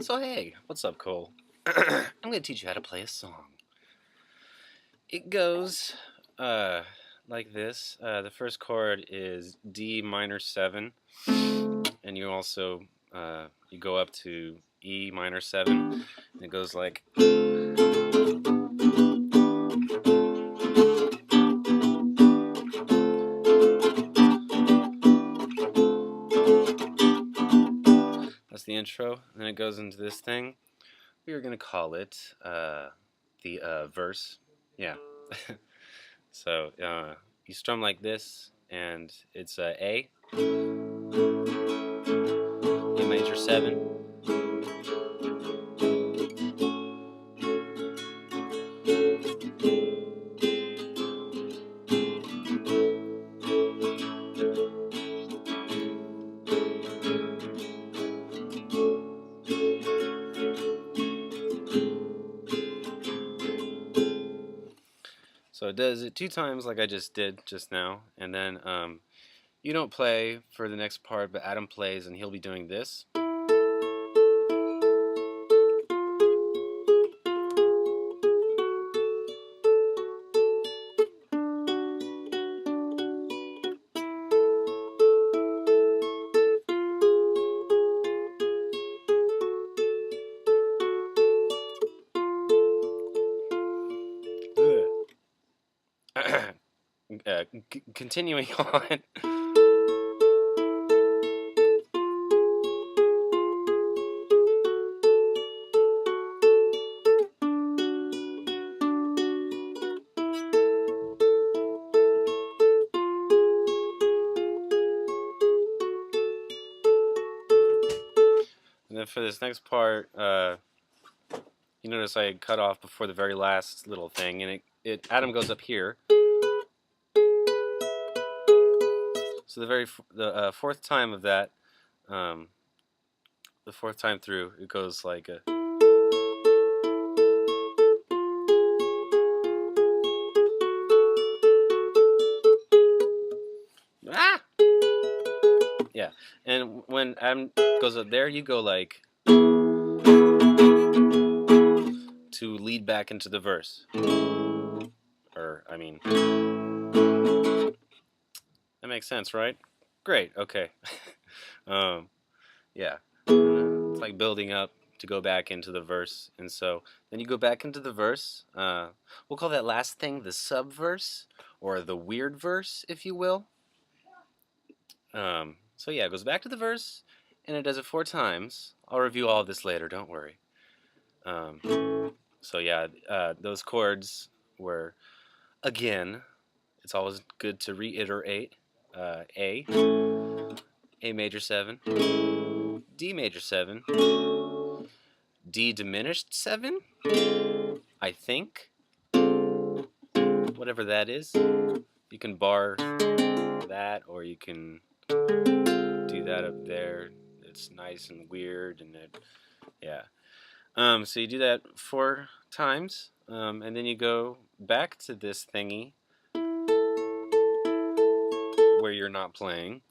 So hey, what's up, Cole? I'm gonna teach you how to play a song. It goes like this. The first chord is D minor 7, and you also you go up to E minor 7. And it goes like. That's the intro. And then it goes into this thing. We are gonna call it the verse. Yeah. So you strum like this, and it's A major 7. So it does it 2 times like I just did just now, and then you don't play for the next part, but Adam plays, and he'll be doing this. Continuing on. And then for this next part, you notice I cut off before the very last little thing, and Adam goes up here. So the fourth time of that, the fourth time through, it goes like a. Ah! Yeah, and when Adam goes up there, you go like to lead back into the verse. Or, I mean, that makes sense, right? Great, okay. Yeah. It's like building up to go back into the verse. And so then you go back into the verse. We'll call that last thing the subverse, or the weird verse, if you will. So yeah, it goes back to the verse, and it does it 4 times. I'll review all of this later, don't worry. So yeah, those chords were, again, it's always good to reiterate, A major 7, D major 7, D diminished 7, I think, whatever that is. You can bar that, or you can do that up there. It's nice and weird, and yeah. So you do that 4 times, and then you go back to this thingy where you're not playing.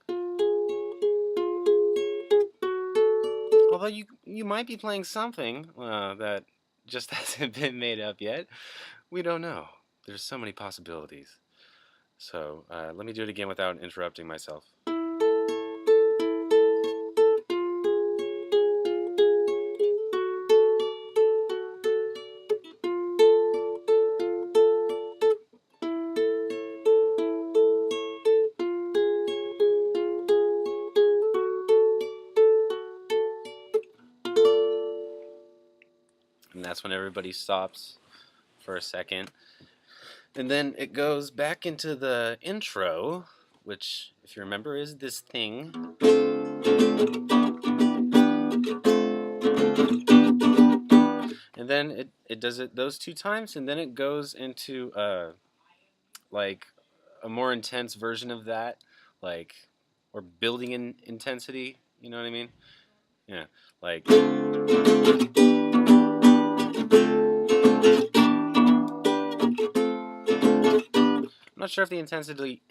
Although you might be playing something that just hasn't been made up yet. We don't know. There's so many possibilities. So let me do it again without interrupting myself. And that's when everybody stops for a second. And then it goes back into the intro, which, if you remember, is this thing. And then it does it those 2 times, and then it goes into like a more intense version of that, like, or building in intensity. You know what I mean? Yeah, like. I'm not sure if the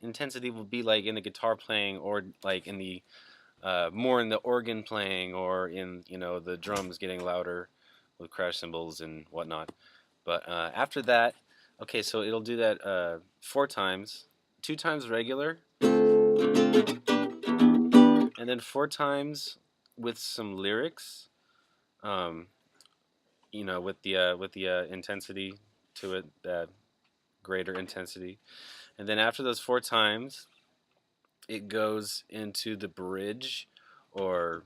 intensity will be like in the guitar playing or like in the more in the organ playing or in the drums getting louder with crash cymbals and whatnot. But after that, okay, so it'll do that 4 times, 2 times regular, and then 4 times with some lyrics. Um, with the intensity to it, that greater intensity, and then after those 4 times, it goes into the bridge, or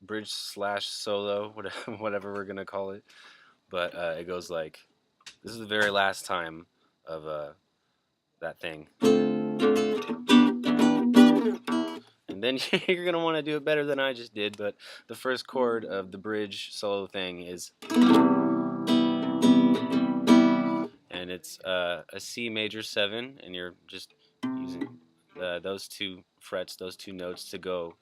bridge slash solo, whatever we're gonna call it. But it goes like, this is the very last time of that thing, and then you're gonna want to do it better than I just did. But the first chord of the bridge solo thing is, and it's a C major 7, and you're just using those 2 frets, those 2 notes to go.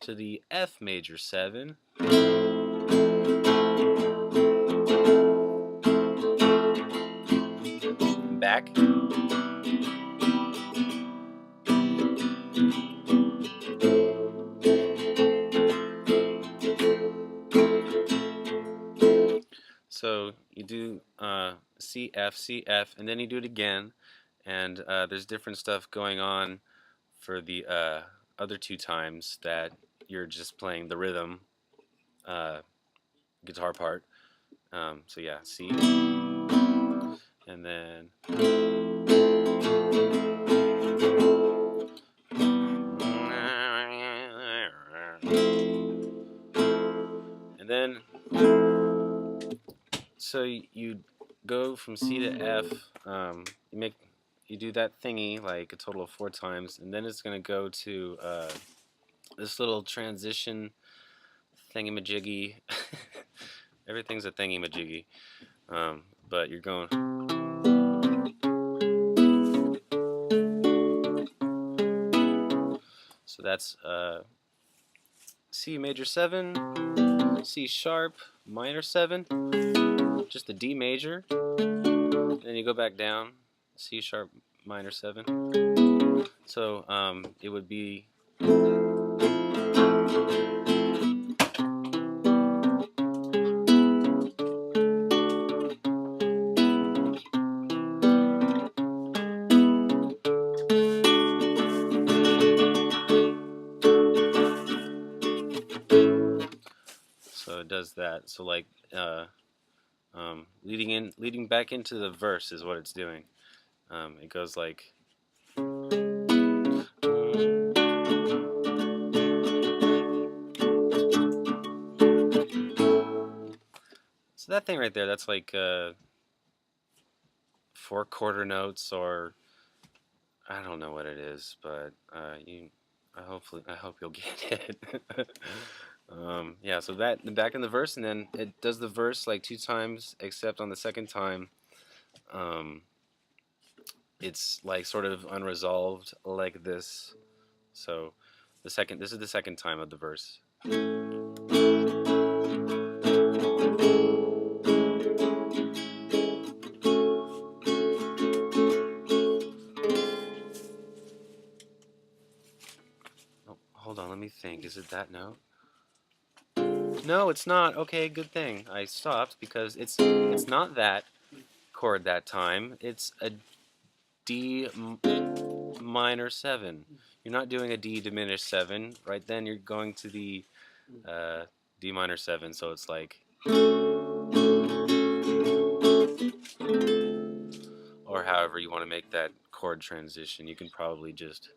To the F major 7, back, so you do C F C F, and then you do it again, and there's different stuff going on for the other 2 times that you're just playing the rhythm guitar part. So yeah, C, and then and then so you go from C to F. You do that thingy like a total of 4 times, and then it's gonna go to this little transition thingy-majiggy. Everything's a thingy-majiggy, but you're going. So that's C major 7, C sharp minor 7, just the D major, then you go back down, C sharp minor 7. So it would be. So it does that. So like leading back into the verse is what it's doing. It goes like. So that thing right there, that's like 4 quarter notes, or I don't know what it is, but I hope you'll get it. Yeah, so that back in the verse, and then it does the verse like 2 times, except on the second time, it's like sort of unresolved like this. So this is the second time of the verse. Oh, hold on, let me think. Is it that note? No, it's not. Okay, good thing I stopped, because it's not that chord that time. It's a D minor 7. You're not doing a D diminished 7. Right then you're going to the D minor 7, so it's like, or however you want to make that chord transition. You can probably just.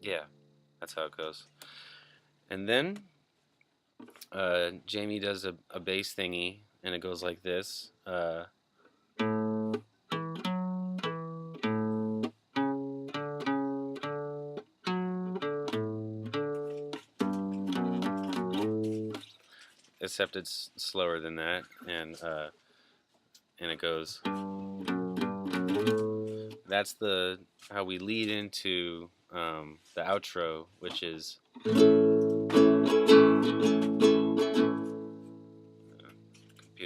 Yeah, that's how it goes. And then Jamie does a bass thingy, and it goes like this. Except it's slower than that, and it goes. That's how we lead into the outro, which is.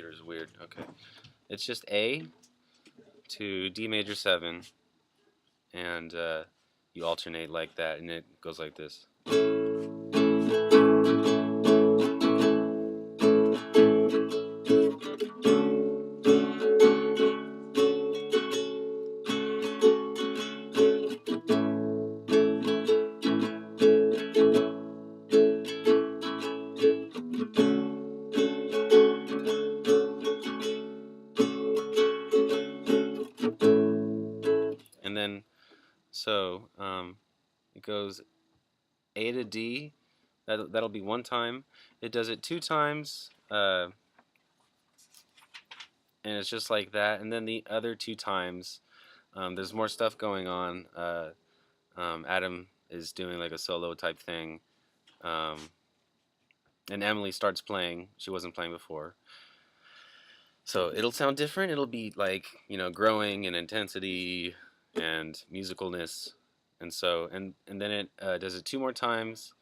meter is weird. Okay. It's just A to D major 7, and you alternate like that, and it goes like this. And then, so it goes A to D. That'll be one time. It does it 2 times, and it's just like that. And then the other 2 times, there's more stuff going on. Adam is doing like a solo type thing, and Emily starts playing. She wasn't playing before. So it'll sound different. It'll be like, growing in intensity and musicalness. And so, and then it does it 2 more times,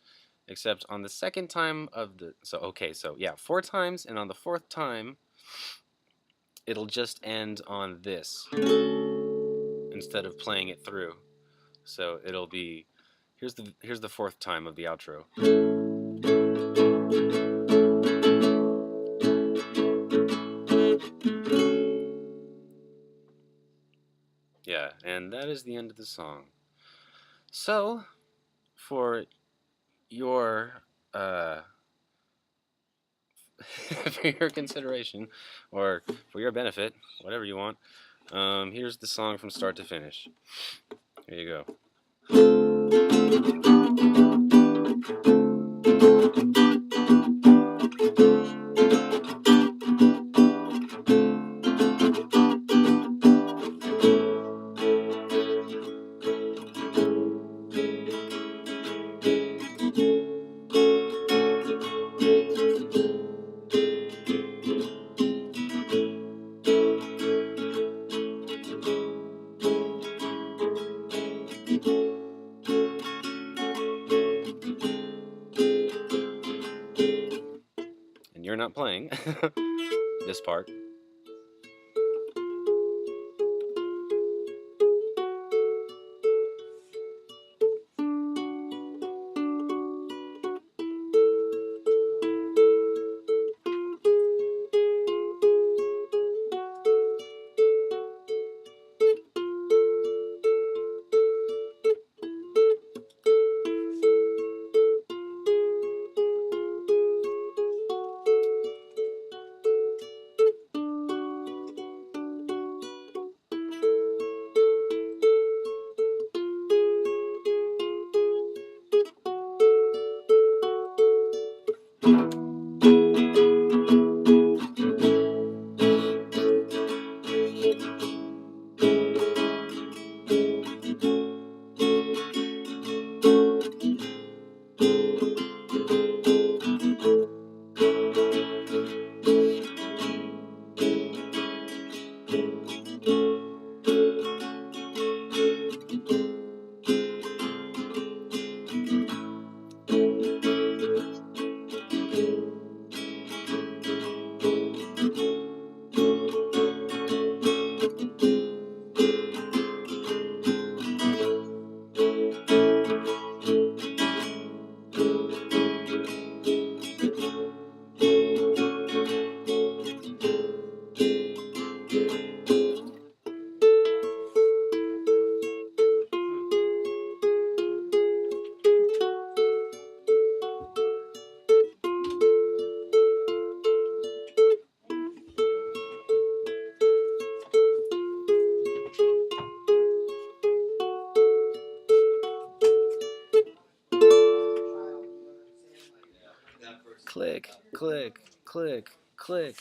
except on the second time of the, so 4 times, and on the 4th time, it'll just end on this, instead of playing it through. So it'll be, here's the 4th time of the outro. Yeah, and that is the end of the song. So, for your for your consideration, or for your benefit, whatever you want, here's the song from start to finish. Here you go. And you're not playing this part. Click, click, click, click.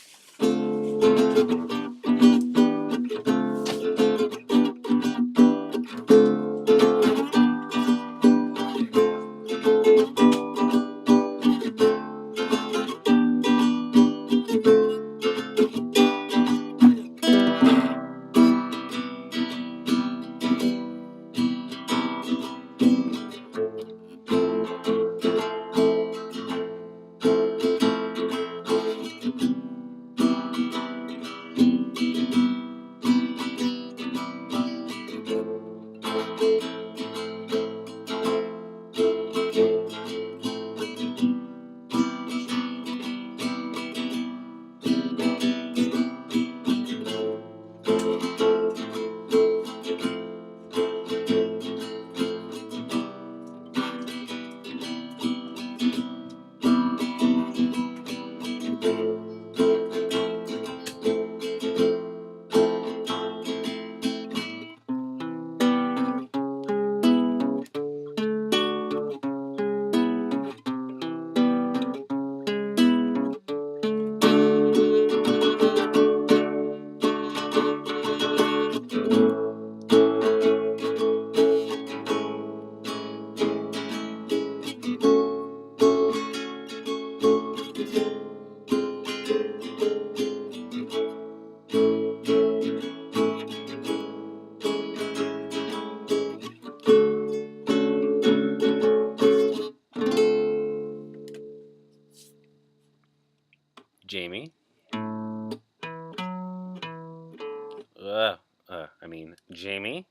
I mean, Jamie.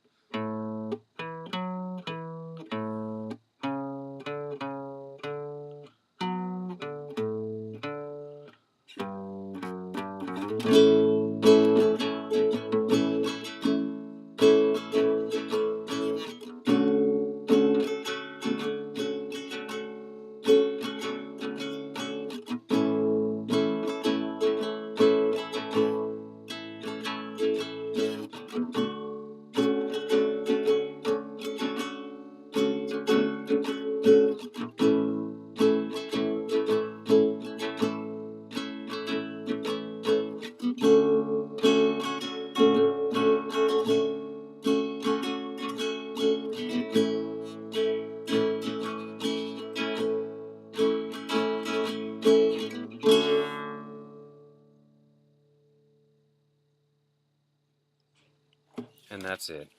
And that's it.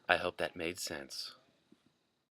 I hope that made sense.